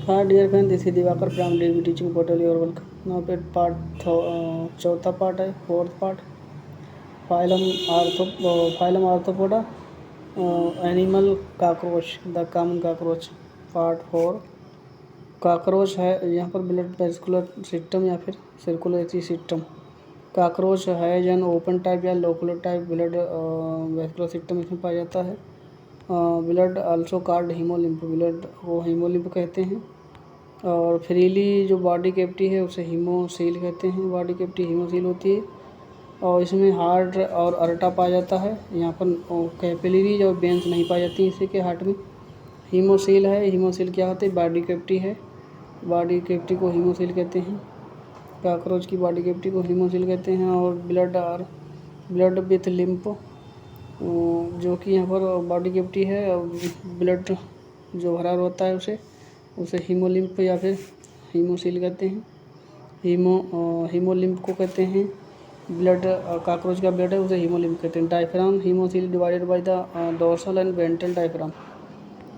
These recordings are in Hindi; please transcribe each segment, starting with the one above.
हाँ dear friend, this is Divakar from DV teaching portal your welcome. Now पे पार्ट चौथा पार्ट है, fourth part, phylum arthropoda, animal cockroach, the common cockroach. Part 4 cockroach है। यहाँ पर ब्लड वेस्कुलर सिस्टम या फिर सर्कुलेटरी सिस्टम। काकरोच है एन ओपन टाइप या lacunar type blood vascular system इसमें पाया जाता है। Blood also called haemolymph, blood को हीमोलिम्फ कहते हैं। और फ्रीली जो बॉडी कैविटी है उसे हीमोसील कहते हैं। बॉडी कैविटी हीमोसील होती है और इसमें हार्ट और अर्टा पाया जाता है। यहाँ पर कैपिलरीज और वेंस नहीं पाई जाती इसी के हार्ट में। हीमोसील है। हीमोसील क्या होती है? बॉडी कैविटी है। बॉडी कैविटी को हीमोसील कहते हैं। काकरोच की बॉडी कैविटी को हीमोसील कहते हैं। और ब्लड विथ लिम्फ, जो कि यहाँ पर बॉडी कैविटी है, ब्लड जो भरा होता है उसे हीमोलिम्फ या फिर हीमोसील कहते हैं। हीमोलिम्फ को कहते हैं। ब्लड काकरोच का ब्लड है उसे हीमोलिम्फ कहते हैं। Diaphragm haemocoel divided by the dorsal and ventral diaphragm.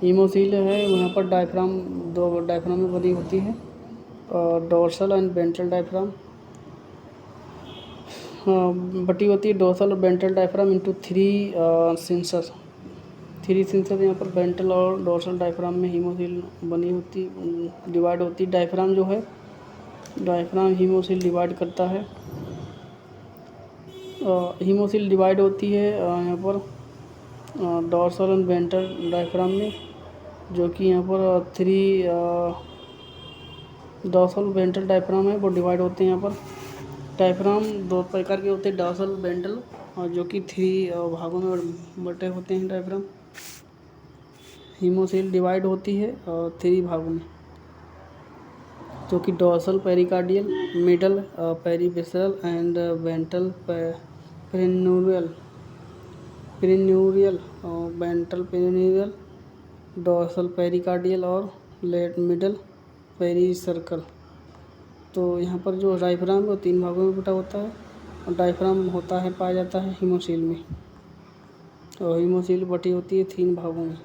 Haemocoel है यहाँ पर डायफ्राम, दो डायफ्राम में बनी होती है। और डोर्सल एंड वेंट्रल डायफ्राम बटी होती है। डोर्सल और ventral diaphragm into three sensor यहाँ पर वेंट्रल और डोर्सल डायफ्राम में हीमोसील बनी होती, डिवाइड होती। डायफ्राम जो है, डायफ्राम हीमोसील डिवाइड करता है। हीमोसील डिवाइड होती है यहाँ पर डोर्सल एंड वेंट्रल डायफ्राम में, जो कि यहाँ पर थ्री डोर्सल वेंट्रल डायफ्राम है वो डिवाइड होते हैं। यहाँ पर डायफ्राम दो प्रकार के होते हैं, डोर्सल वेंट्रल, और जो कि थ्री भागों में बटे होते हैं। डायफ्राम हीमोसील डिवाइड होती है और थ्री भागों में, जो कि dorsal pericardial, middle perivisceral and ventral perineural, ventral perineural, dorsal pericardial और मिडल पेरीसर्कल। तो यहाँ पर जो डायफ्राम वो तीन भागों में बटा होता है। और डायफ्राम होता है, पाया जाता है हीमोसील में, और हीमोसील बटी होती है तीन भागों में।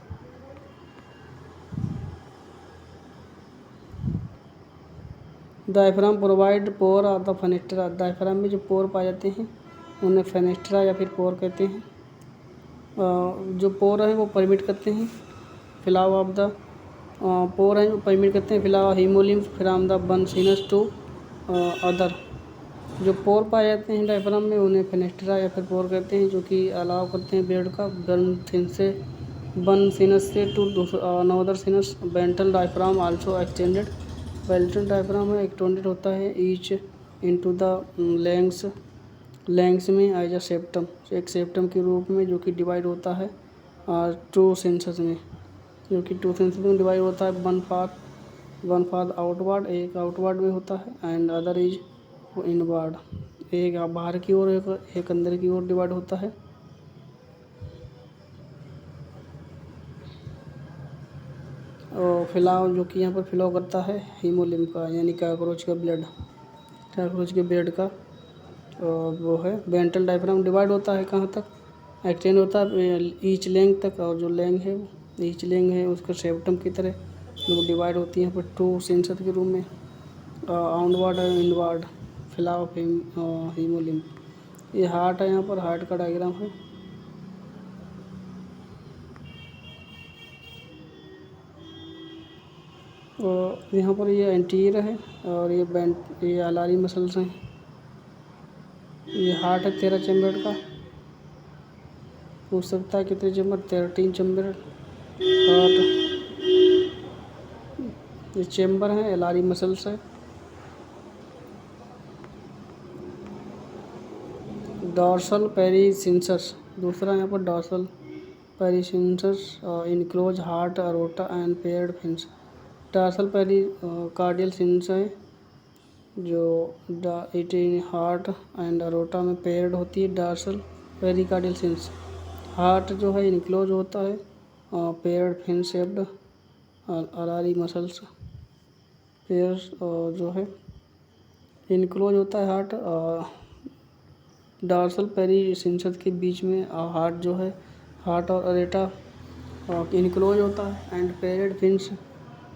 डायफ्राम प्रोवाइड पोर और द फेनेस्ट्रा। डायफ्राम में जो पोर पाए जाते हैं उन्हें फेनेस्ट्रा या फिर पोर कहते हैं। जो पोर हैं वो परमिट करते हैं फ्लाव ऑफ द पोर हैं वो परमिट करते हैं flow haemolymph from the one sinus to other. जो पोर पाए जाते हैं डायफ्राम में उन्हें फेनेस्ट्रा या फिर पोर कहते हैं, जो कि अलाउ करते हैं ब्लड का वन सिनस से to another sinus. Ventral diaphragm also extended. Ventral diaphragm है एक्सटेंडेड होता है ईच इनटू द लेंग्स में एज अ सेप्टम, एक सेप्टम के रूप में, जो कि डिवाइड होता है टू सेंसस में, जो कि टू सेंसस में डिवाइड होता है। वन पाथ आउटवर्ड, एक आउटवर्ड में होता है, एंड अदर इज इनवर्ड, एक बाहर की ओर, एक अंदर की ओर डिवाइड होता है। और फिलाव, जो कि यहाँ पर फिलाव करता है हीमोलिम्फ का, यानी काकरोच का ब्लड का वो है। वेंट्रल डायफ्राम डिवाइड होता है कहाँ तक? एक्सटेंड होता है ईच लेंग तक, और जो लेंग है ईच लेंग है उसका सेप्टम की तरह वो डिवाइड होती है यहाँ पर टू सेंसर के रूप में, आउटवर्ड और इनवर्ड। फिलाव हीमोलिम्फ। ये हार्ट है, यहाँ पर हार्ट का डायग्राम है। और यहाँ पर ये एंटीरियर है और ये अलारी मसल्स हैं। ये हार्ट है 13 चैम्बर का। पूछ सकता है कितने चैम्बर? 13 chamber heart. ये चैम्बर है, अलारी मसल्स है। डॉर्सल पेरीसिंसस, दूसरा यहाँ पर dorsal perisinus enclose heart aorta and paired fins. Dorsal pericardial sinus है जो it in heart and aorta में पेयर्ड होती है। डॉर्सल पेरिकार्डियल सिंस, हार्ट जो है इनक्लोज होता है, paired fin shaped alary muscles. Pairs जो है इनक्लोज होता है हार्ट डॉर्सल पेरीसिंसस के बीच में। हार्ट जो है, हार्ट और अरेटा इनक्लोज होता है, and paired fins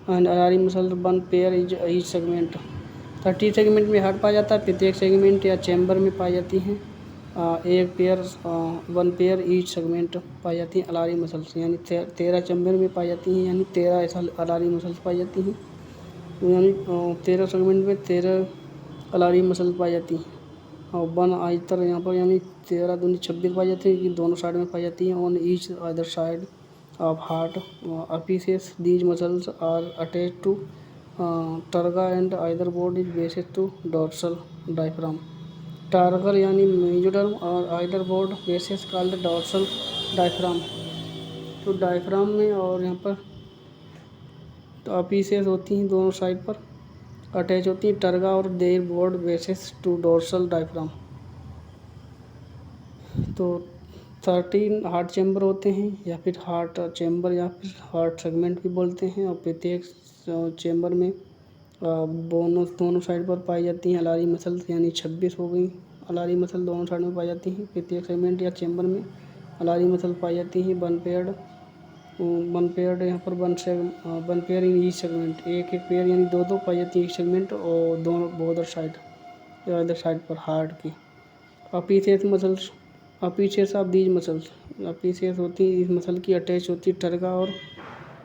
and alary muscle 1 pair is each segment. 30 segment में हार्ट पाया जाता है, प्रत्येक सेगमेंट या चैम्बर में पाई जाती हैं एक पेयर 1 पेयर ईच सेगमेंट पाई जाती हैं अलारी मसल्स, यानी 13 चैम्बर में पाई जाती हैं, यानी 13 ऐसा अलारी मसल्स पाई जाती हैं, यानी 13 सेगमेंट में 13 अलारी मसल पाई जाती हैं। और 1 आइतर यहाँ पर यानी 13 दूनी 26 पाई जाती है कि दोनों साइड में पाई जाती हैं on each other side of heart apices these muscles are attach to terga and either board is basis to dorsal diaphragm. Terga यानी मेजोडर्म और either board basis called dorsal diaphragm. तो डायफ्राम में और यहाँ पर अपीसेस होती हैं दोनों साइड पर अटैच होती है टर्गा और their broad basis to dorsal diaphragm. तो 13 हार्ट चैम्बर होते हैं या फिर हार्ट चैम्बर या फिर हार्ट सेगमेंट भी बोलते हैं, और प्रत्येक चैम्बर में दोनों साइड पर पाई जाती हैं अलारी मसल्स, यानी 26 हो गई अलारी मसल दोनों साइड में पाई जाती हैं। प्रत्येक सेगमेंट या चैम्बर में अलारी मसल पाई जाती हैं 1 पेयर यहाँ पर 1 पेयर इन ईच सेगमेंट, एक पेयर यानी 2 पाई जाती है एक सेगमेंट और दोनों बोदर साइड पर हार्ट की। अपीसेस मसल्स अपीसेस ऑफ दीज मसल्स, अपीसेस होती है इस मसल की अटैच होती है टर्गा और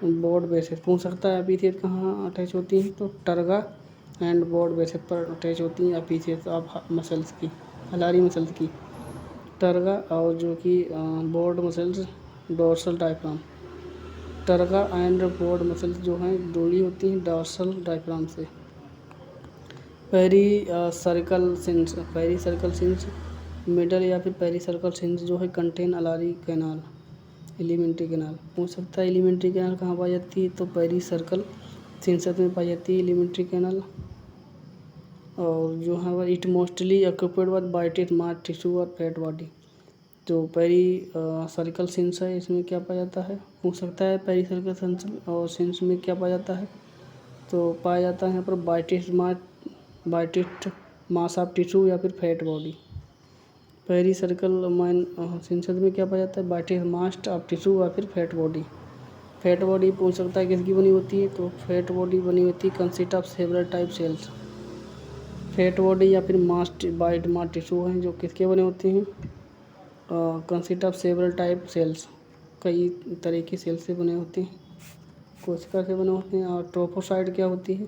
बोर्ड बेसिस। पूछ सकता है अपीसेस कहाँ अटैच होती है, तो टर्गा एंड बोर्ड बेसिस पर अटैच होती हैं अपीसेस ऑफ मसल्स की अलारी मसल्स की। टर्गा और जो कि board muscles dorsal diaphragm. टर्गा and board muscles जो हैं जुड़ी होती हैं डोर्सल डायफ्राम से। पेरी सर्कल सिंस मिडल या फिर पेरी सर्कल सिंस जो है कंटेन अलारी कैनाल एलिमेंट्री कैनाल। पूछ सकता है एलिमेंट्री कैनाल कहाँ पाई जाती है, तो पेरी सर्कल सिंसत में पाई जाती है एलिमेंट्री कैनाल। और जो है वह it mostly occupied with bited mass tissue और फैट बॉडी। तो पेरी सर्कल सिंस है, इसमें क्या पाया जाता है, पूछ सकता है पेरी सर्कल सिंस और सिंस में क्या पाया जाता है, तो पाया जाता है यहाँ पर बाइटेड मास ऑफ टिश्यू या फिर fat body. Peri circle sinus में क्या पाया जाता है, बाइटेड मास ऑफ टिश्यू या फिर फैट बॉडी। फैट बॉडी पूछ सकता है किसकी बनी होती है, तो फैट बॉडी बनी होती है consist of several type cells. Fat body या फिर मास्ट टिश्यू हैं जो किसके बने होते हैं, consist of several type cells, कई तरह की सेल्स से बने होते हैं, कोशिका से बने होते हैं। और ट्रोपोसाइट क्या होती है,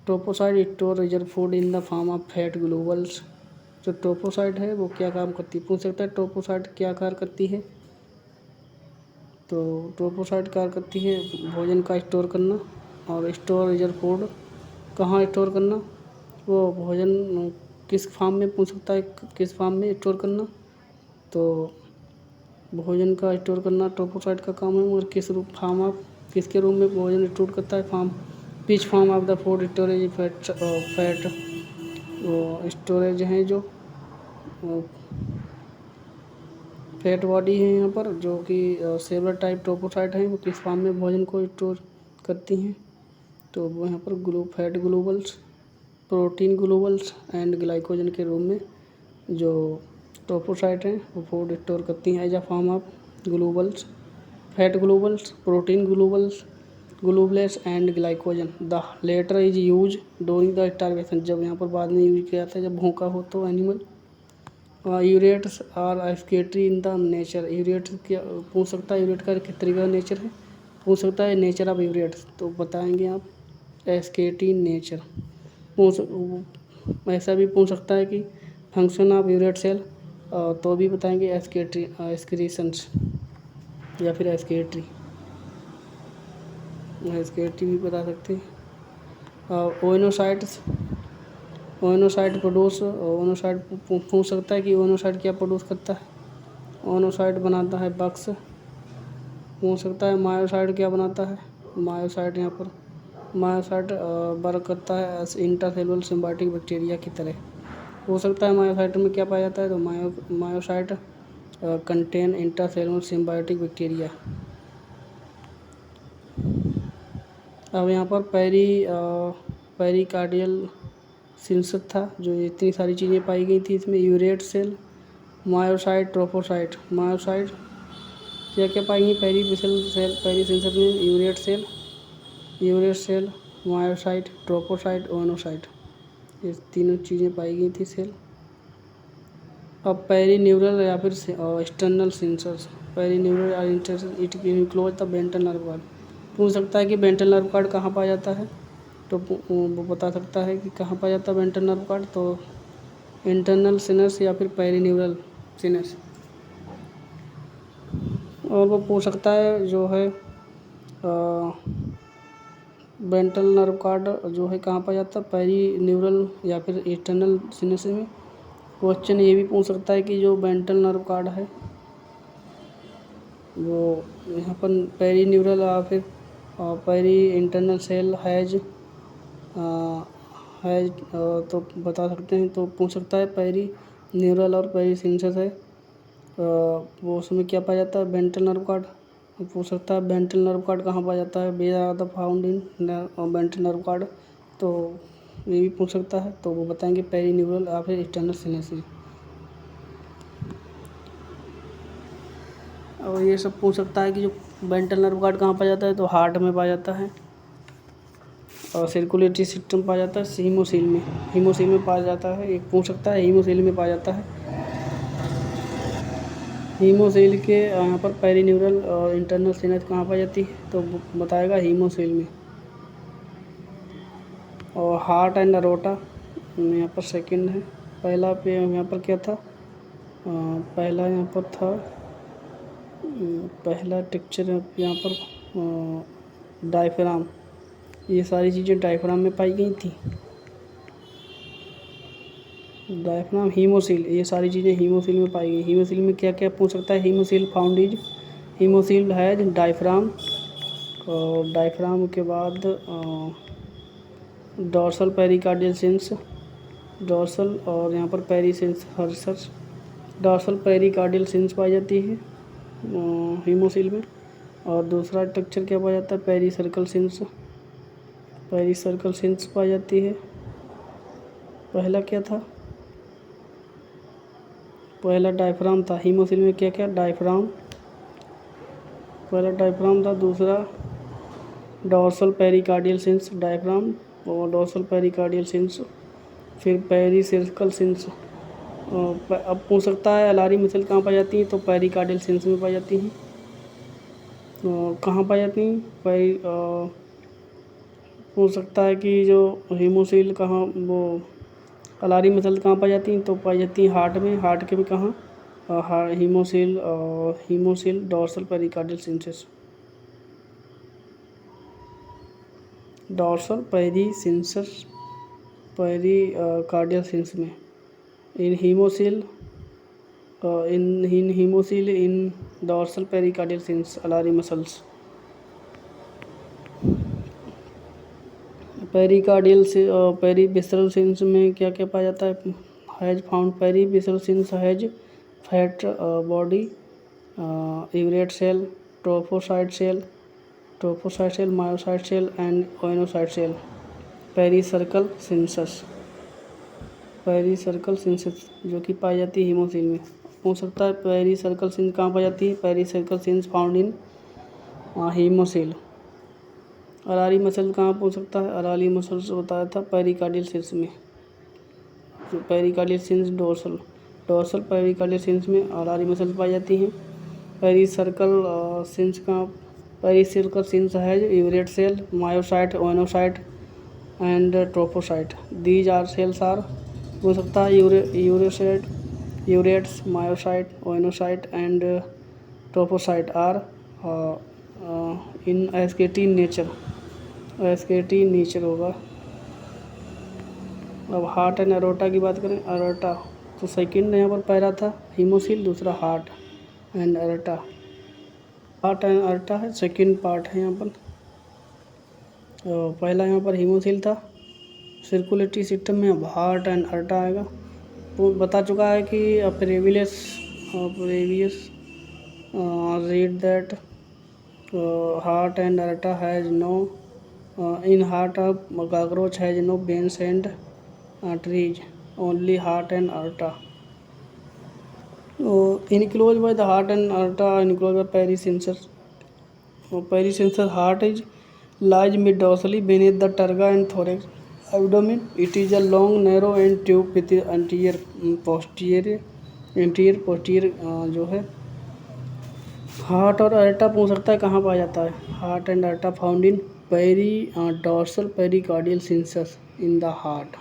trophocyte store reserve food in the form of fat globules. जो ट्रोपोसाइट है वो क्या काम करती है, पूछ सकता है ट्रोपोसाइट क्या कार्य करती है, तो ट्रोपोसाइट कार्य करती है भोजन का स्टोर करना और स्टोर रिजर्व फूड कहाँ स्टोर करना, वो भोजन किस फॉर्म में, पूछ सकता है किस फॉर्म में स्टोर करना, तो भोजन का स्टोर करना ट्रोपोसाइट का काम है, और किसके रूप में भोजन स्टोर करता है, pitch form of the food storage fat storage हैं जो फैट बॉडी है यहाँ पर जो कि सेवरल टाइप ट्रोपोसाइट हैं, वो किस फॉर्म में भोजन को स्टोर करती हैं, तो वो यहाँ पर fat globules, protein Global's and glycogen के रूप में जो ट्रोपोसाइट हैं वो फूड स्टोर करती हैं as a form of globules, fat globules, protein globules and glycogen. The latter is use during the starvation, जब यहाँ पर बाद में यूज किया जाता है जब भूखा हो तो animal. Urates are excretory in the nature, urates क्या पूछ सकता है, यूरेट का किस तरीके का नेचर है, पूछ सकता है नेचर ऑफ यूरेट्स, तो बताएंगे आप एक्सक्रीटरी नेचर। ऐसा भी पूछ सकता है कि फंक्शन ऑफ यूरेट सेल, तो भी बताएंगे एक्सक्रीशंस या फिर एक्सक्रीटरी भी बता सकते हैं। ओइनोसाइट पूछ सकता है कि ओइनोसाइट क्या प्रोड्यूस करता है, ओइनोसाइट बनाता है बक्स। पूछ सकता है मायोसाइट क्या बनाता है, मायोसाइट यहाँ पर मायोसाइट वर्क करता है इंटरसेलुलर सिम्बायोटिक बैक्टीरिया की तरह। हो सकता है मायोसाइट में क्या पाया जाता है, तो myocyte contain intercellular symbiotic bacteria. अब यहाँ पर पेरिकार्डियल सिंसत था जो इतनी सारी चीज़ें पाई गई थी इसमें, urate cell, myocyte, trophocyte. Myocyte क्या क्या पाई गई पेरी सिंसत में, urate cell, urate cell, myocyte, trophocyte, oenocyte, ये तीनों चीज़ें पाई गई थी सेल। अब पेरी न्यूरल या फिर एक्सटर्नल सेंसर्स, पेरी न्यूरल या internal it enclose the ventral nerve guard. पूछ सकता है कि वेंट्रल नर्व गार्ड कहाँ पाया जाता है, तो वो बता सकता है कि कहाँ पाया जाता है वेंट्रल नर्व गार्ड, तो इंटरनल सिनस या फिर पेरी न्यूरल सिनस। और वो पूछ सकता है जो है वेंट्रल नर्व गार्ड जो है कहाँ पाया जाता है, पेरी न्यूरल या फिर एक्सटर्नल सिनस में। क्वेश्चन ये भी पूछ सकता है कि जो वेंट्रल नर्व गार्ड है वो यहाँ पर पेरी न्यूरल या फिर पेरी इंटरनल सेल हैज तो बता सकते हैं, तो पूछ सकता है पेरी न्यूरल और पेरी सिंसेस है वो उसमें क्या पाया जाता है, वेंट्रल नर्व गार्ड। पूछ सकता है वेंट्रल नर्व गार्ड कहाँ पाया जाता है, where are the found in ventral nerve cord, तो ये भी पूछ सकता है, तो वो बताएंगे पेरी न्यूरल या फिर एक्सटर्नल सिनेस। और ये सब पूछ सकता है कि जो वेंट्रल नर्व गार्ड कहाँ पाया जाता है, तो हार्ट में पाया जाता है, और सर्कुलेटरी सिस्टम पाया जाता है हीमोसील में पाया जाता है। एक पूछ सकता है हीमोसील में पाया जाता है। हीमोसील के यहाँ पर पेरी न्यूरल और इंटरनल सिनेस कहाँ पाई जाती है, तो बताएगा हीमोसील में। और हार्ट एंड अरोटा यहाँ पर सेकंड है। पहला पे यहाँ पर क्या था, पहला यहाँ पर था पहला टेक्चर यहाँ पर डायफ्राम, ये सारी चीज़ें डायफ्राम में पाई गई थी। डायफ्राम, हीमोसील, ये सारी चीज़ें हीमोसील में पाई गई। हीमोसील में क्या क्या पूछ सकता है, haemocoel found is, haemocoel has diaphragm, और डायफ्राम के बाद डॉर्सल पेरिकार्डियल सिंस, डॉर्सल, और यहाँ पर पेरीसेंस हर्सस, डॉर्सल पेरिकार्डियल सिंस पाई जाती है हीमोसील में। और दूसरा स्ट्रक्चर क्या पाया जाता है, peri circle sinus, peri circle sinus पाई जाती है। पहला क्या था, पहला डायफ्राम था हीमोसील में, क्या क्या डायफ्राम, पहला डायफ्राम था, दूसरा डॉर्सल पेरिकार्डियल सिंस डायफ्राम और डॉर्सल पेरिकार्डियल सिंस, फिर पेरी सर्कल सिंस। अब पूछ सकता है अलारी मसल कहाँ पाई जाती है, तो पेरिकार्डियल सिंस में पाई जाती हैं। कहाँ पाई जाती हैं, पूछ सकता है कि जो हीमोसील कहाँ, वो अलारी मसल कहाँ पाई जाती हैं, तो पाई जाती हैं हार्ट में, हार्ट के भी कहाँ, haemocoel dorsal pericardial sinuses, dorsal perisinus pericardial sinus में, in haemocoel in dorsal pericardial sinus alary muscles. Pericardial से पेरीविसरल सिंस में क्या क्या पाया जाता है, has found perivisceral sinus has fat body, urate cell, trophocyte cell, myocyte cell and oenocyte cell. Perivisceral sinus जो कि पाई जाती है हीमोसील में। हो सकता है पेरी सर्कल सिंस कहाँ पाई जाती है, peri circle sinus found in haemocoel. Alary muscle कहाँ पूछ सकता है, अरारी मसल से बताया था पेरिकार्डियल सिंस में, pericardial sinus dorsal pericardial sinus में अरारी मसल पाई जाती हैं। पेरी सर्कल सिंस कहाँ, पेरी सर्कल सिंस है urate cell, myocyte, oenocyte and trophocyte, these are cells are, हो सकता है urates, myocyte, oenocyte and trophocyte are in एस्केटी नेचर होगा। अब हार्ट एंड अरोटा की बात करें, अरोटा तो सेकंड यहाँ पर पहला था हीमोसील, दूसरा heart and aorta, heart and aorta है सेकंड पार्ट है यहाँ पर। पहला यहाँ पर हीमोसील था, सर्कुलेटरी सिस्टम में अब हार्ट एंड अरोटा आएगा। तो बता चुका है कि previous read that heart and aorta has no in heart of cockroach has no veins and arteries, only heart and aorta. Enclosed by the heart and aorta, enclosed by perisensor. Perisensor heart is lies mid-dorsally beneath the terga and thorax abdomen. It is a long, narrow and tube with anterior posterior जो है। हार्ट और अर्टा पूछ सकता है कहाँ पाया जाता है। Heart and aorta found in peri dorsal pericardial sinuses in the heart.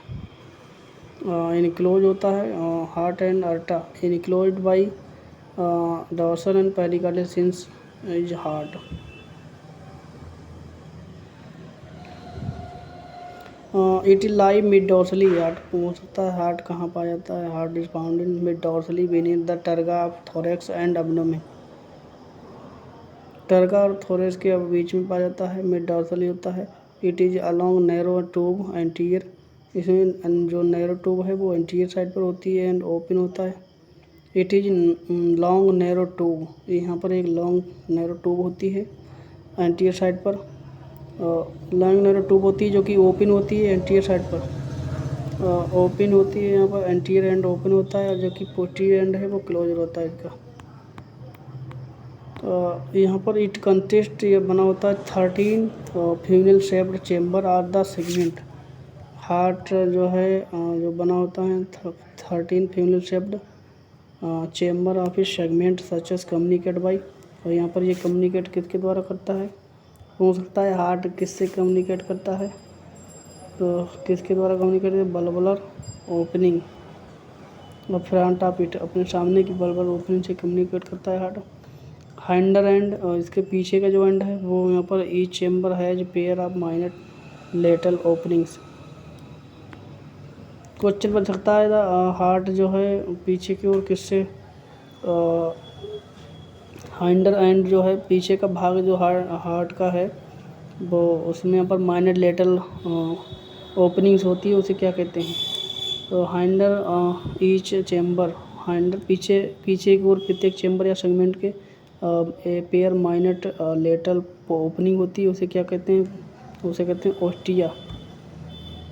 Enclose होता है heart and aorta enclosed by dorsal and pericardial sinus is heart. It is lie mid dorsally. Heart पूछ सकता है हार्ट कहाँ पाया जाता है। Heart is found in mid dorsally beneath the terga of thorax and abdomen. Terga और थोरेक्स के बीच में पाया जाता है, मिड डॉर्सली होता है। It is along narrow tube anterior. इसमें जो नैरो ट्यूब है वो एंटीरियर साइड पर होती है एंड ओपन होता है। It is long narrow tube. यहाँ पर एक लॉन्ग नैरो ट्यूब होती है एंटीरियर साइड पर। लॉन्ग नैरो ट्यूब होती है जो कि ओपन होती है एंटीरियर साइड पर। ओपन होती है यहाँ पर एंटीरियर एंड ओपन होता है, और जो कि पोस्टीरियर एंड है वो क्लोजर होता है इसका। यहाँ पर इट कंटेस्ट ये बना होता है 13 funnel shaped chamber are the segment. Heart जो है जो बना होता है 13 फ्यूनल शेप्ड चेम्बर ऑफ इस segment such as communicate by. और यहाँ पर ये कम्युनिकेट किसके द्वारा करता है। हो सकता है हार्ट किससे कम्युनिकेट करता है, तो किसके द्वारा कम्युनिकेट करता है, बल्बुलर ओपनिंग और फ्रंट ऑफ इट, अपने सामने की बल्बुलर ओपनिंग से कम्युनिकेट करता है हार्ट। हाइंडर एंड इसके पीछे का जो एंड है वो यहाँ पर ईच चेम्बर है जो pair of minor lateral openings. Question बन सकता है हार्ट जो है पीछे की ओर किससे हाइंडर एंड जो है पीछे का भाग जो हार्ट का है वो उसमें यहाँ पर माइनर लेटल ओपनिंग्स होती है, उसे क्या कहते हैं। तो हाइंडर ईच चेम्बर, हाइंडर पीछे की ओर प्रत्येक चेम्बर या सेगमेंट के ए पेयर माइनर लेटल ओपनिंग होती है, उसे क्या कहते हैं, उसे कहते हैं ओस्टिया।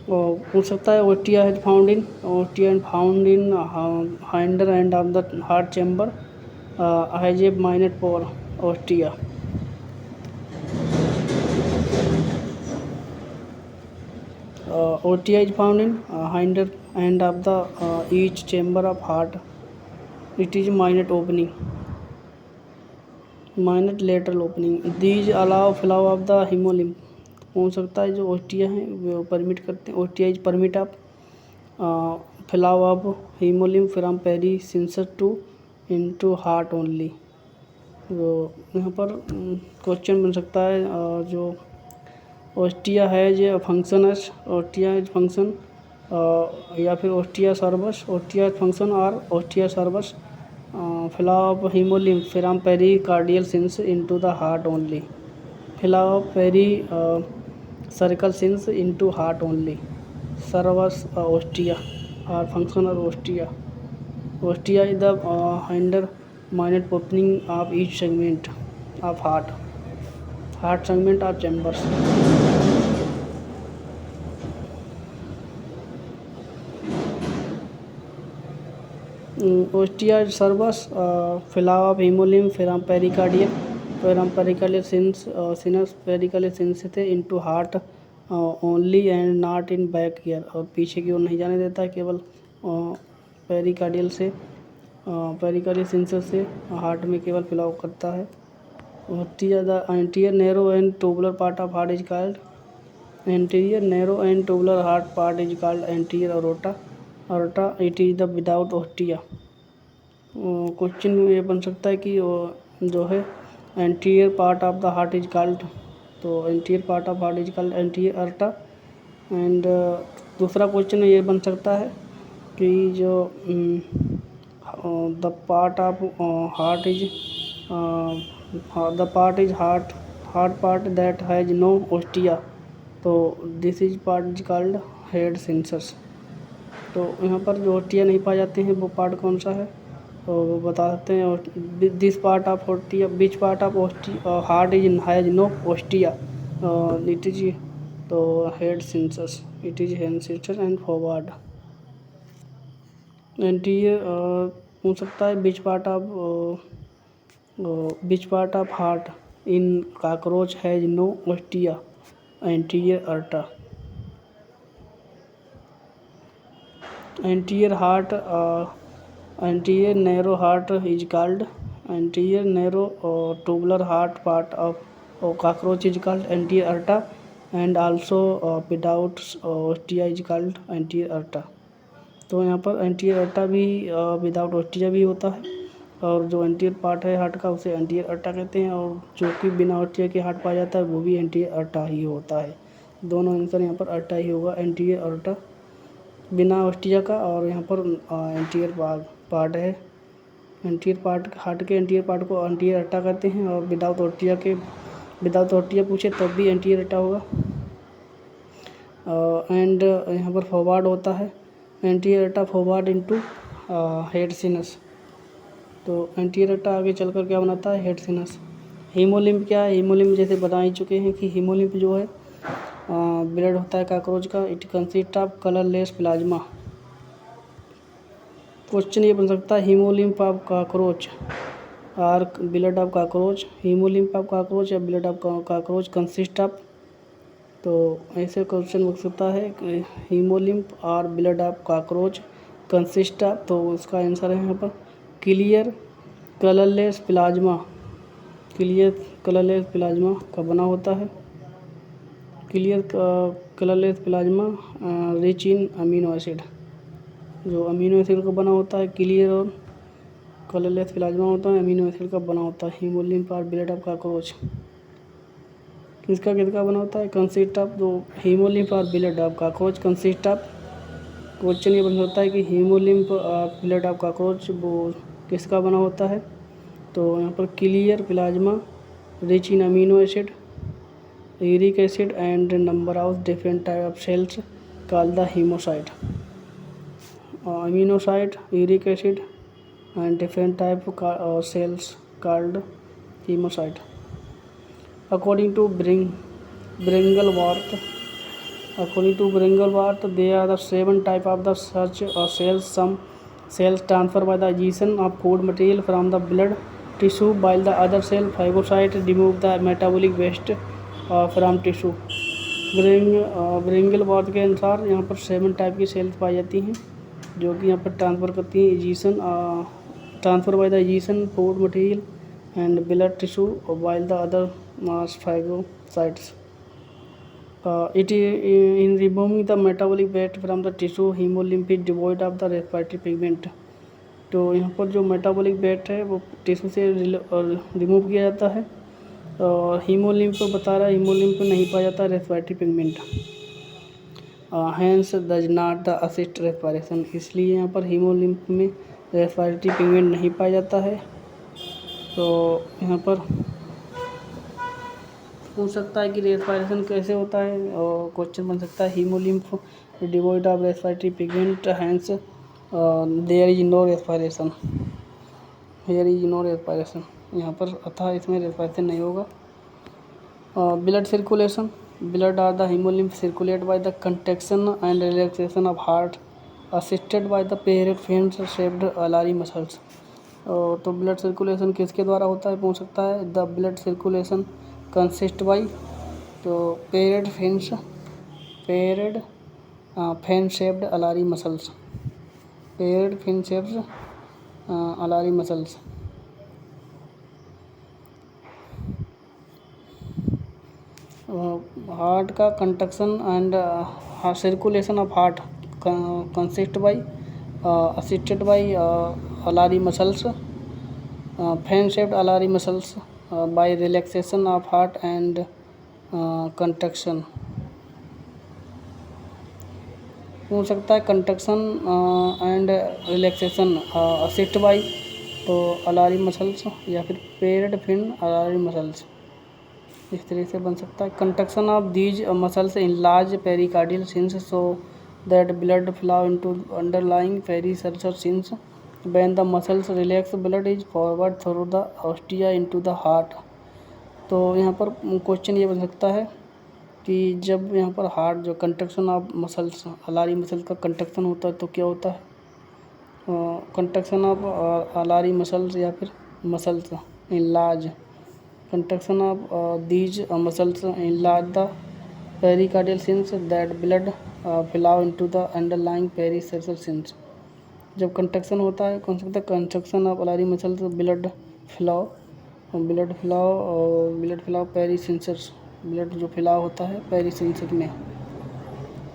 और पूछ सकता है ओस्टिया है found in hinder end of the heart chamber has a minor pore ostia. Ostia is found in hinder end of the each chamber of heart. It is minor opening, minor lateral opening. These allow flow of the hemolymph. हो सकता है जो ओस्टिया है वो परमिट करते हैं। Ostia is permit of flow of hemolymph from perisinus to into heart only. तो यहाँ पर क्वेश्चन बन सकता है जो ओस्टिया है जो फंक्शन है, ओस्टिया इज फंक्शन या फिर ओस्टिया सर्वस, ओस्टिया फंक्शन और ostia serves flow of haemolymph from pericardial sinus into the heart only. Flow of peri circle sinus into heart only. Serves ostia और फंक्शन और ostia. Ostia is the hinder minor opening of each segment of heart segment of chambers. Ostia serves flow of haemolymph from pericardial sinus pericardial sinus थे into heart only and not in backward. और पीछे की ओर नहीं जाने देता है, केवल पेरिकार्डियल सिंसस से हार्ट में केवल फ्लो करता है। Ostia the anterior narrow and tubular part of heart is called anterior narrow and tubular heart part is called anterior aorta. It is the without ostia. Question ये बन सकता है कि जो है anterior part of the heart is called, तो anterior part of heart is called anterior aorta. And दूसरा क्वेश्चन ये बन सकता है कि जो the part of heart is heart part that has no ostia, तो this is part is called head sinuses. तो यहाँ पर जो ओस्टिया नहीं पाए जाते हैं वो पार्ट कौन सा है, तो वो बता सकते हैं this part of ostia which part of heart is has no ostia, it is तो head sinuses, it is head sinuses and forward. Anterior पूछ सकता है which part of heart in cockroach has no ostia, anterior aorta. Anterior heart, anterior narrow heart is called anterior narrow tubular heart. Part of cockroach is called anterior aorta, and also without ostia is called anterior aorta. तो यहाँ पर एंटीरियर अल्टा भी विदाउट ओस्टिया भी होता है, और जो एंटीरियर पार्ट है हार्ट का उसे एंटीरियर अल्टा कहते हैं, और जो कि बिना ओस्टिया के हार्ट पाया जाता है वो भी एंटीरियर अल्टा ही होता है। दोनों आंसर यहाँ पर अल्टा ही होगा, एंटीरियर अल्टा बिना ओस्टिया का, और यहाँ पर एंटीरियर पार्ट है। एंटीरियर पार्ट हार्ट के एंटीरियर पार्ट को एंटीरियर अल्टा कहते हैं, और विदाउट ओस्टिया पूछे तब भी एंटीरियर अल्टा होगा। एंड यहाँ पर फॉरवर्ड होता है एंटीरियर अल्टा फॉरवर्ड इनटू हेड सिनस। तो एंटीरियर अल्टा आगे चलकर क्या बनाता है, हेड सिनस। हीमोलिम्फ क्या है, हीमोलिम्फ जैसे बता ही चुके हैं कि हीमोलिम्फ जो है ब्लड होता है काकरोच का। It consist of colourless plasma. Question ये बन सकता है हीमोलिम्फ ऑफ काकरोच और blood of cockroach, haemolymph of cockroach या blood of cockroach consist of. तो ऐसे क्वेश्चन बन सकता है कि हीमोलिम्फ और blood of cockroach consist of. तो इसका आंसर है यहाँ पर clear colourless plasma. Clear colourless plasma का बना होता है। Clear colourless plasma rich in amino acid, जो अमीनो एसिड का बना होता है। क्लियर और कलरलेस प्लाज्मा होता है, अमीनो एसिड का बना होता है। हीमोलिम्फ और ब्लड ऑफ काकरोच किसका बना होता है, कंसिस्ट ऑफ। जो हीमोलिम्फ और blood of cockroach consist of. Question ये बन सकता है कि हीमोलिम्फ और ब्लड ऑफ काकरोच वो किसका बना होता है। तो यहाँ पर clear plasma rich in amino acid, uric acid and number of different type of cells called the haemocyte. Aminocyte, uric acid and different type of cells called haemocyte. According to Bringleworth, there are the 7 types of the such cells. Some cells transfer by the adhesion of food material from the blood tissue, while the other cell phagocyte remove the metabolic waste from tissue. Bringleworth के अनुसार यहाँ पर 7 टाइप की सेल्स पाई जाती हैं, जो कि यहाँ पर ट्रांसफ़र करती हैं adhesion, transfer by the adhesion food material and blood tissue, while the other mass phagocytes it in removing the metabolic waste from the tissue. Hemolymph is devoid of the respiratory pigment. तो यहाँ पर जो मेटाबॉलिक वेट है वो टिश्यू से रिमूव किया जाता है, और हीमोलिम्फ बता रहा है हीमोलिम्फ नहीं पाया जाता respiratory pigment, hence does not the assist respiration. इसलिए यहाँ पर हीमोलिम्फ में रेस्पिरेटरी पिगमेंट नहीं पाया जाता है। तो यहाँ पर पूछ सकता है कि रेस्पिरेशन कैसे होता है, और क्वेश्चन बन सकता है haemolymph devoid of respiratory pigment, hence there is no respiration. Here is no respiration, यहाँ पर अतः इसमें रेस्पिरेशन नहीं होगा। Blood circulation, blood are the haemolymph circulate by the contraction and relaxation of heart assisted by the peripheral fan shaped alary muscles. तो ब्लड सर्कुलेशन किसके द्वारा होता है पूछ सकता है। The blood circulation consist by, तो पेरिड फेन शेप्ड अलारी मसल्स, पेरिड fan shaped alary muscles. Heart का contraction and circulation of heart consist by assisted by alary muscles, fan shaped alari muscles by relaxation of heart and contraction। पूछ सकता है construction and relaxation assist by, तो अलारी मसल्स या फिर पेरिड फिन अलारी मसल्स, इस तरह से बन सकता है। Contraction of these muscles enlarge pericardial sinus so that blood flow into underlying perivisceral sinus. When the muscles relax, blood is forward through the ostia into the heart। तो यहाँ पर क्वेश्चन ये बन सकता है कि जब यहाँ पर हार्ट जो कंट्रक्शन ऑफ मसल्स अलारी मसल्स का कंट्रक्शन होता है तो क्या होता है, कंट्रक्शन ऑफ अलारी मसल्स या फिर muscles enlarge, contraction of these muscles enlarge the pericardial sinus that blood flow into the underlying perivisceral sinus. जब कंट्रक्शन होता है कौन सा होता है, contraction of alary muscle flow blood flow perivisceral, blood जो फैलाव होता है पेरिसेंसर में।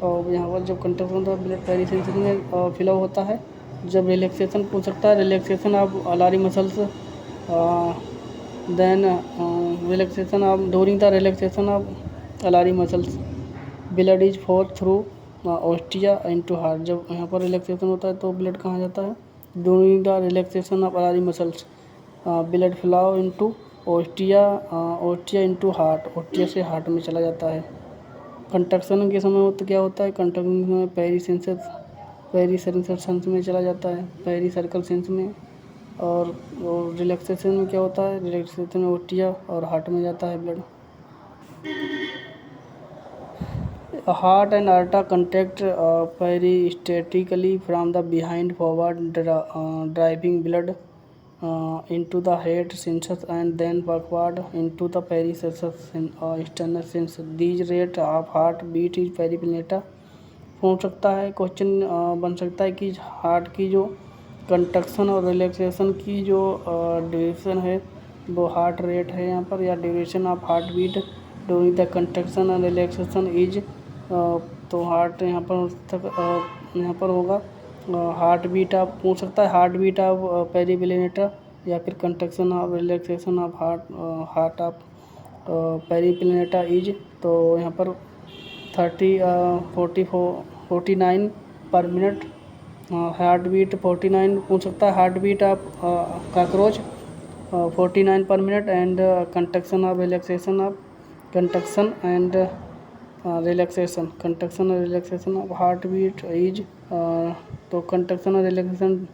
और यहाँ पर जब कंट्रक्शन होता है ब्लड पेरिसेंसर में फ्लो होता है। जब रिलैक्सेशन पूछ सकता है, relaxation of alary muscles then relaxation of during the relaxation of alary muscles blood is flow through ostia into heart. जब यहाँ पर रिलैक्सेशन होता है तो ब्लड कहाँ जाता है, during the relaxation of alary muscles blood flow into ostia into heart, ostia से हार्ट में चला जाता है। कंट्रक्शन के समय तो क्या होता है, कंट्रक्शन के समय पेरिसेंसर सेंस में चला जाता है, पेरी सर्कल सेंस में। और रिलैक्सेशन में क्या होता है, रिलैक्सेशन में ओस्टिया और हार्ट में जाता है blood. Heart and aorta contract peristaltically from the behind forward driving blood into the head sinus and then backward into the external sinus. These rate of heart beat is पेरिप्लेनेटा। पूछ सकता है क्वेश्चन बन सकता है कि हार्ट की जो कंट्रक्शन और रिलैक्सेशन की जो ड्यूरेशन है वो हार्ट रेट है यहाँ पर, या duration of heart beat during the contraction और रिलैक्सेशन इज। तो हार्ट यहाँ पर होगा हार्ट बीट आप पूछ सकता है, हार्ट बीट ऑफ पेरिप्लेनेटा या फिर contraction of relaxation of heart of Periplaneta is. तो यहाँ पर 49 पर मिनट, हार्ट बीट 49 पूछ सकता है, heart beat of cockroach 49 per minute and contraction of relaxation of contraction and contraction और relaxation of heart beat is. तो कंट्रक्शन और relaxation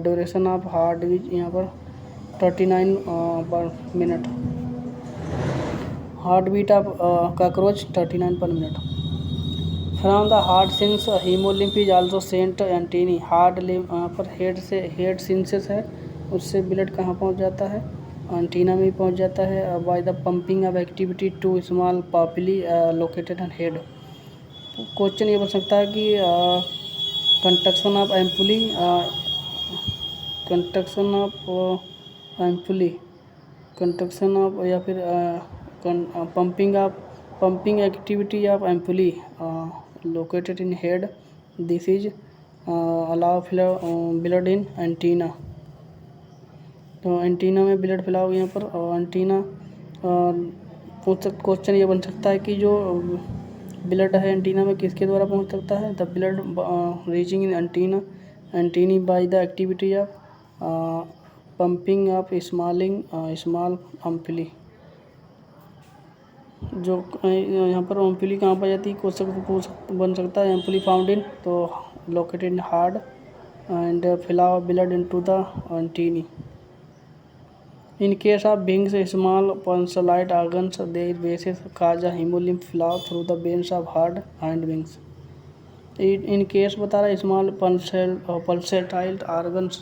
duration of heart beat यहाँ पर 39 per minute, heart beat of cockroach 39 per minute. From the heart sinus haemolymph is also sent antennae. Heart यहाँ पर हेड सिंसेस है, उससे ब्लड कहाँ पहुँच जाता है, एंटीना में पहुँच जाता है by the pumping of activity to small papillae located and head. Question ये बन सकता है कि contraction of ampullae contraction of या फिर pumping activity of ampullae located in head, this is allow blood in antenna. तो एंटीना में ब्लड फ्लो यहाँ पर एंटीना क्वेश्चन ये बन सकता है कि जो ब्लड है एंटीना में किसके द्वारा पहुँच सकता है, the blood reaching in antennae by the activity of pumping of small ampullae. जो यहाँ पर एम्पुली कहाँ पर जाती है, क्वेश्चन बन सकता है, एम्पुली फाउंड इन तो located in heart and flow blood into the antennae. In case of being small pulsatile organs, their bases cause a hemolymph flow through the veins of heart and wings. In case बता रहा है small pulsatile organs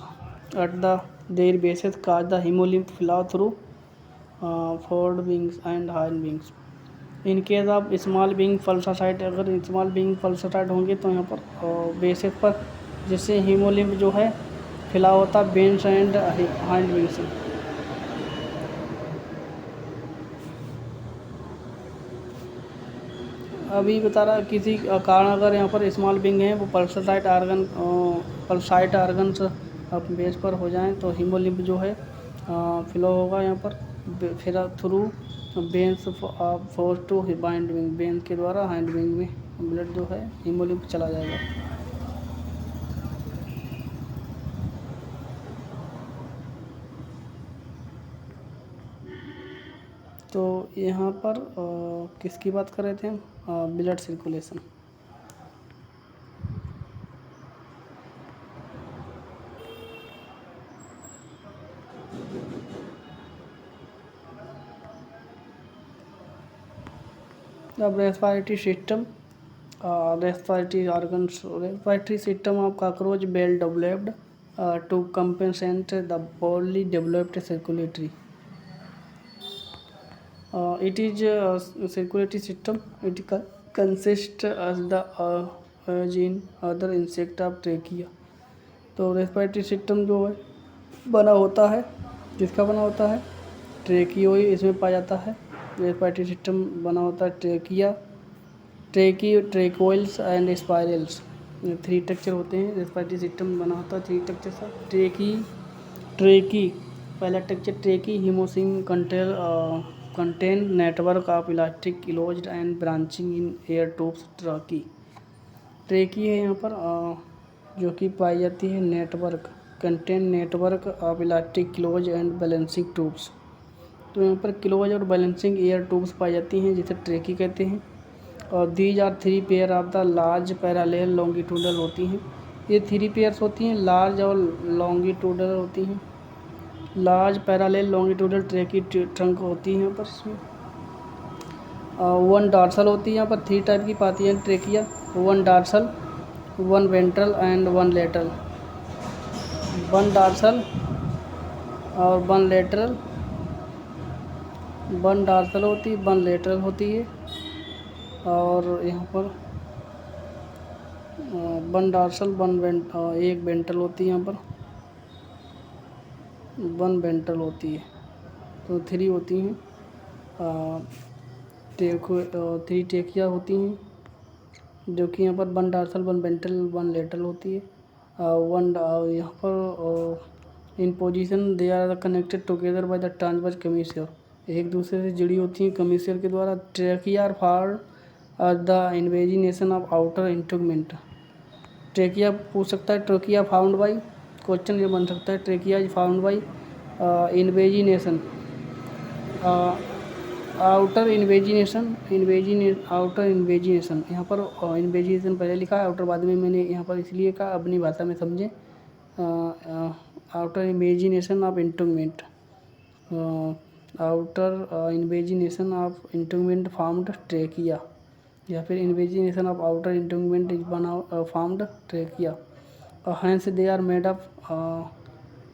at their bases cause the hemolymph flow through forward wings and hind wings. In case of small being pulsatile, अगर small being pulsatile होंगे तो यहाँ पर बेसिस पर जिससे हीमोलिम्फ जो है फ्लो होता है वेन्स एंड हाइंड विंग्स से। अभी बता रहा किसी कारण अगर यहाँ पर स्मॉल बिंग है वो पल्साइट आर्गन बेस पर हो जाएं तो हीमोलिम्फ जो है फ्लो होगा यहाँ पर फिर through veins force to hind wing, veins के द्वारा हाइंड विंग में ब्लड जो है हीमोलिम्फ चला जाएगा। तो यहाँ पर किसकी बात कर रहे थे हम, ब्लड सर्कुलेशन। अब respiratory system, respiratory organs, respiratory system of cockroach well developed to compensate the poorly developed circulatory. it is a circulatory system. It consists as the gene other insect of trachea. तो रेस्पिरेटरी सिस्टम जो है बना होता है, किसका बना होता है? ट्रेकियोई इसमें पाया जाता है। रेस्पिरेटरी सिस्टम बना होता है ट्रेकिया, ट्रेकोइल्स एंड स्पाइरल्स, 3 स्ट्रक्चर होते हैं। रेस्पिरेटरी सिस्टम बना होता है 3 स्ट्रक्चर से। ट्रेकी पहला स्ट्रक्चर ट्रेकी हीमोसिम contain network of elastic closed and branching in air tubes. Tracheae है यहाँ पर जो कि पाई जाती है network contain network of elastic close and balancing tubes. तो यहाँ पर क्लोज और बैलेंसिंग एयर ट्यूब्स पाई जाती हैं जिसे ट्रेकी कहते हैं। और these are 3 pair of the large parallel longitudinal होती हैं। ये 3 पेयर्स होती हैं, लार्ज और लॉन्गिट्यूडल होती हैं। लार्ज पैरालेल लॉन्गिट्यूडल ट्रेकी ट्रंक होती है यहाँ पर। इसमें 1 डॉर्सल होती है। यहाँ पर 3 टाइप की पाती हैं trachea, 1 dorsal, 1 ventral and 1 lateral. 1 dorsal और 1 लेटरल, 1 डॉर्सल होती है, 1 लेटरल होती है। और यहाँ पर 1 डॉर्सल, 1 वेंट्रल होती है। यहाँ पर 1 वेंट्रल होती है। तो 3 होती हैं। 3 टेकिया होती हैं जो कि यहाँ पर 1 डॉर्सल, 1 वेंट्रल, 1 लेटरल होती है। 1 यहाँ पर in position they are connected together by the transverse commissure, एक दूसरे से जुड़ी होती हैं कमीशियर के द्वारा। Tracheae are formed at the invagination of outer integument. Tracheae पूछ सकता है, ट्रेकिया फाउंड बाई, क्वेश्चन ये बन सकता है trachea is found by invagination, outer invagination, outer invagination. यहाँ पर इन्वेजिनेशन पहले लिखा है, आउटर बाद में मैंने यहाँ पर इसलिए कहा अपनी भाषा में समझें। Outer invagination of integument, outer invagination of integument found tracheae, या फिर invagination of outer integument is found tracheae. Hence they are made of,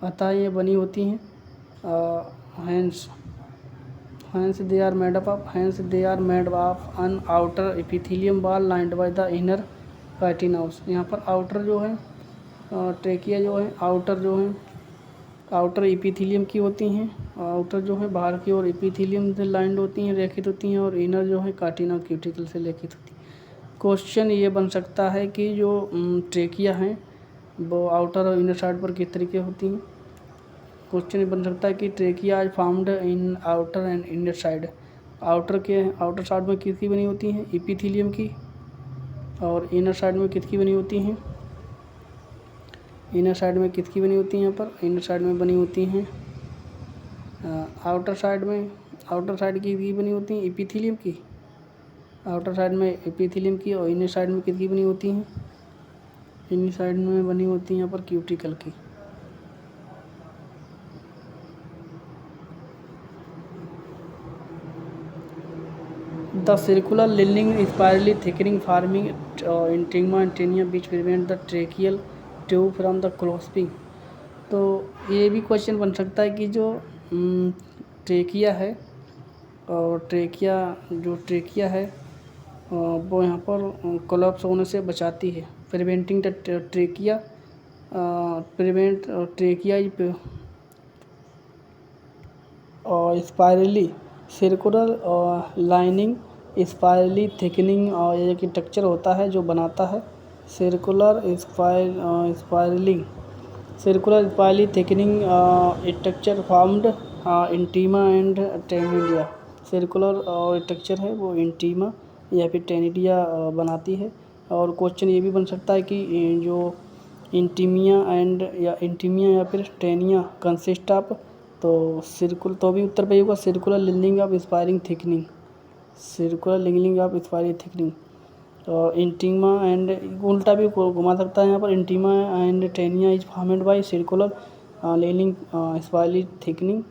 अतः ये बनी होती हैं। Hence they are made of an outer epithelium wall lined by the inner chitinous. यहाँ पर आउटर जो है ट्रेकिया जो है आउटर एपिथेलियम की होती हैं। आउटर जो है बाहर की ओर एपिथेलियम से लाइंड होती हैं, रेखित होती हैं, और इनर जो है काटिना क्यूटिकल से लेखित होती है। क्वेश्चन ये बन सकता है कि जो ट्रेकिया हैं वो आउटर और इनर साइड पर किस तरीके होती हैं। क्वेश्चन ये बन सकता है कि trachea is found in outer and inner side. Outer side में किसकी बनी होती हैं? एपिथेलियम की। और इनर साइड में किसकी बनी होती हैं? इनर साइड में किसकी बनी होती हैं? यहाँ पर इनर साइड में बनी होती हैं आउटर साइड की बनी होती हैं एपिथेलियम की। आउटर साइड में एपिथेलियम की और इनर साइड में किसकी बनी होती हैं? इनर साइड में बनी होती हैं यहाँ पर क्यूटिकल की। The circular lining spirally thickening forming intima and taenia which prevent the tracheal tube from the collapsing. तो ये भी क्वेश्चन बन सकता है कि जो ट्रेकिया है और ट्रेकिया है वो यहाँ पर कोलैप्स होने से बचाती है। Preventing the tracheae spirally circular lining spirally thickening, और ये कि टेक्सचर होता है जो बनाता है circular spirally thickening structure formed intima and taenidia. Circular और स्ट्रक्चर है वो इंटीमा या फिर टेनिडिया बनाती है। और क्वेश्चन ये भी बन सकता है कि जो इंटीमिया या फिर टेनिया कंसिस्ट ऑफ, तो भी उत्तर पे होगा circular lining of spiraling thickening, और इंटीमा एंड उल्टा भी घुमा सकता है यहाँ पर। Intima and taenia is formed by circular lining spirally thickening.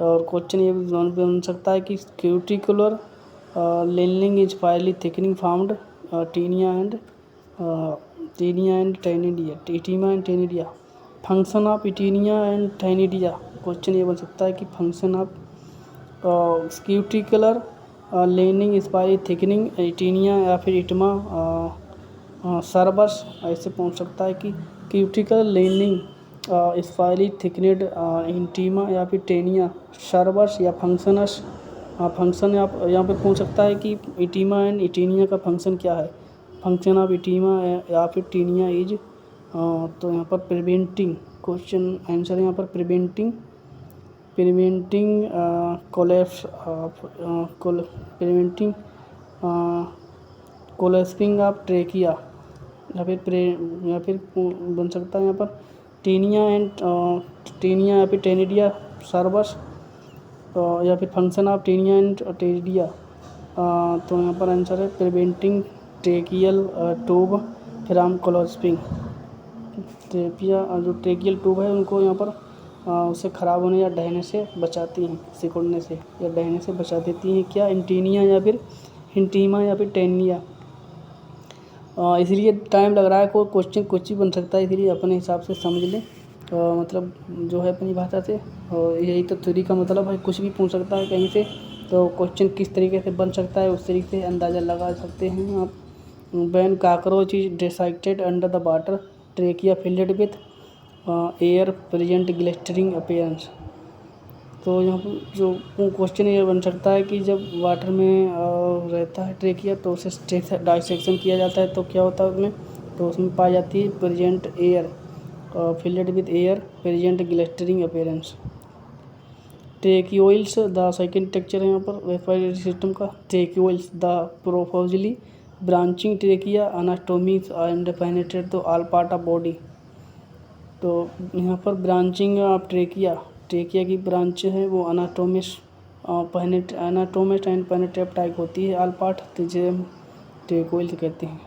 और क्वेश्चन ये भी बन सकता है कि cuticular lining spirally thickening found taenia and taenidia. Function of intima and taenidia. Question ये बन सकता है कि function of cuticular lining spiral thickening intima या फिर इटमा सर्बस ऐसे पूछ सकता है कि क्यूटिकल लेनिंग स्पाइरी थिकनेड इंटीमा या फिर टेनिया सर्बस या फंक्शनस। फंक्शन आप यहाँ पे पूछ सकता है कि इटीमा एंड इटीनिया का फंक्शन क्या है। फंक्शन ऑफ इटीमा या फिर टीनिया इज तो यहाँ पर प्रिवेंटिंग क्वेश्चन आंसर यहाँ पर preventing collapse preventing collapsing of trachea या फिर बन सकता है यहाँ पर टीनिया या फिर टेनिडिया सर्वस या फिर फंक्शन ऑफ टीनिया एंड टेनिडिया। तो यहाँ पर आंसर है preventing tracheal tube from collapsing. Trachea जो ट्रेकियल ट्यूब है उनको यहाँ पर उसे ख़राब होने या ढहने से बचाती हैं, सिकुड़ने से या ढहने से बचा देती हैं क्या, इंटीनिया या फिर इंटीमा या फिर टेनिया। इसलिए टाइम लग रहा है, कोई क्वेश्चन कुछ ही बन सकता है, इसलिए अपने हिसाब से समझ लें मतलब जो है अपनी भाषा से। और यही तो थ्योरी का मतलब है, कुछ भी पूछ सकता है कहीं से, तो क्वेश्चन किस तरीके से बन सकता है उस तरीके से अंदाज़ा लगा सकते हैं आप। When cockroach is dissected under the water tracheae filled with air present glistening appearance. तो यहाँ पर जो क्वेश्चन ये बन सकता है कि जब वाटर में रहता है ट्रेकिया तो उसे डाइसेक्शन किया जाता है तो क्या होता है उसमें, तो उसमें पाई जाती है present air filled with air present glistening appearance. Tracheoles the second texture है यहाँ पर रेस्पिरेटरी सिस्टम का। Tracheoles the profusely branching tracheae anastomose and penetrate to all part of body. तो यहाँ पर ब्रांचिंग ऑफ ट्रेकिया की ब्रांच है वो एनाटोमिस्ट एंड पेनिट्रेट टाइप होती है ऑल पार्ट, तो जिसे ट्रेकियोइल्स कहते हैं।